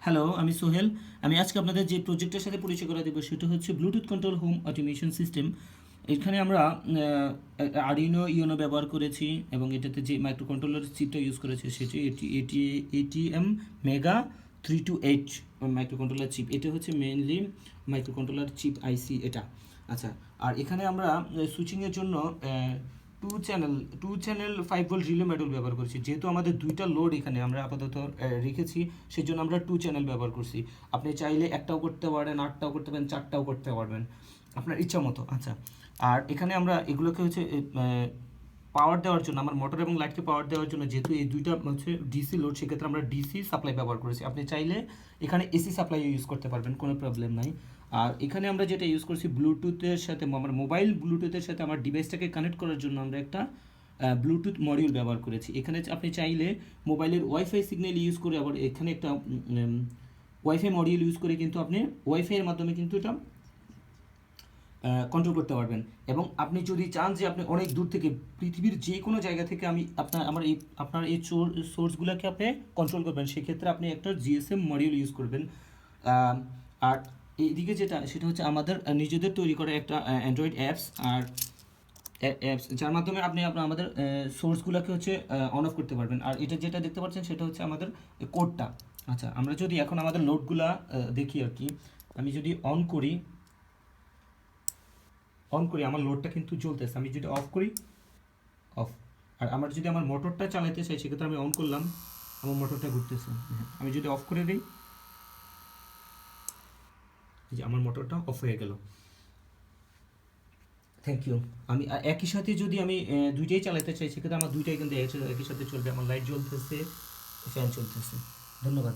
Hello, আমি সোহেল। আমি আজকে আপনাদের যে প্রজেক্টের সাথে পরিচয় করে দেবো সেটা হচ্ছে Bluetooth control home automation system. এখানে আমরা আরডিনো ইউনো ব্যবহার করেছি এবং এটাতে যে মাইক্রো কন্ট্রোলার চিপটা ইউজ করেছে সেটি ATmega 328 microcontroller chip. এটা হচ্ছে mainly microcontroller chip IC এটা। আচ্ছা, আর এখানে আমরা সুইচিংয়ের জন্য two channel 5 volt relay module ব্যবহার করছি। যেহেতু আমাদের দুইটা লোড এখানে আমরা আপাতত রেখেছি, সেই জন্য আমরা 2 চ্যানেল ব্যবহার করছি। আপনি চাইলে একটাও করতে পারেন, 8টাও করতে পারেন, 4টাও করতে পারবেন, আপনার ইচ্ছা মতো। আচ্ছা, আর এখানে আমরা এগুলোকে হচ্ছে পাওয়ার দেওয়ার জন্য, আমার মোটর এবং লাইটকে পাওয়ার দেওয়ার জন্য, যেহেতু এই দুইটা হচ্ছে ডিসি লোড, সেক্ষেত্রে আমরা ডিসি সাপ্লাই ব্যবহার করেছি। আপনি চাইলে এখানে এসি সাপ্লাই ইউজ করতে পারবেন, কোনো প্রবলেম নাই। আর এখানে আমরা যেটা ইউজ করছি ব্লুটুথের সাথে, আমার মোবাইল ব্লুটুথের সাথে আমার ডিভাইসটাকে কানেক্ট করার জন্য আমরা একটা ব্লুটুথ মডিউল ব্যবহার করেছি। এখানে আপনি চাইলে মোবাইলের ওয়াইফাই সিগন্যাল ইউজ করে, আবার এখানে একটা ওয়াইফাই মডিউল ইউজ করে কিন্তু আপনি ওয়াইফাইয়ের মাধ্যমে কিন্তু এটা কন্ট্রোল করতে পারবেন। এবং আপনি যদি চান যে আপনি অনেক দূর থেকে, পৃথিবীর যে কোনো জায়গা থেকে আপনার এই সোর্সগুলোকে আপনি কন্ট্রোল করবেন, সেক্ষেত্রে আপনি একটা জিএসএম মডিউল ইউজ করবেন। আর এইদিকে সেটা হচ্ছে আমাদের নিজেদের তৈরি করা একটা অ্যান্ড্রয়েড অ্যাপস, আর অ্যাপস যার মাধ্যমে আপনি আমাদের সোর্সগুলোকে হচ্ছে অন অফ করতে পারবেন। আর এটা যেটা দেখতে পাচ্ছেন সেটা হচ্ছে আমাদের কোডটা। আচ্ছা, আমরা যদি এখন আমাদের লোডগুলা দেখি আর কি, আমি যদি অন করি আমার লোডটা কিন্তু চলতেছে। আমি যদি অফ করি, অফ। আর যদি আমার মোটরটা চালাতে চাই, সেক্ষেত্রে আমি অন করলাম, আমার মোটরটা ঘুরতেছে। আমি যদি অফ করে দিই, যে আমার মোটরটা অফ হয়ে গেল। Thank you. আমি একই সাথে যদি আমি দুইটাই চালাতে চাই, সেক্ষেত্রে আমার দুইটাই কিন্তু একই সাথে চলবে। আমার লাইট জ্বলতেছে, ফ্যান চলতেছে। ধন্যবাদ।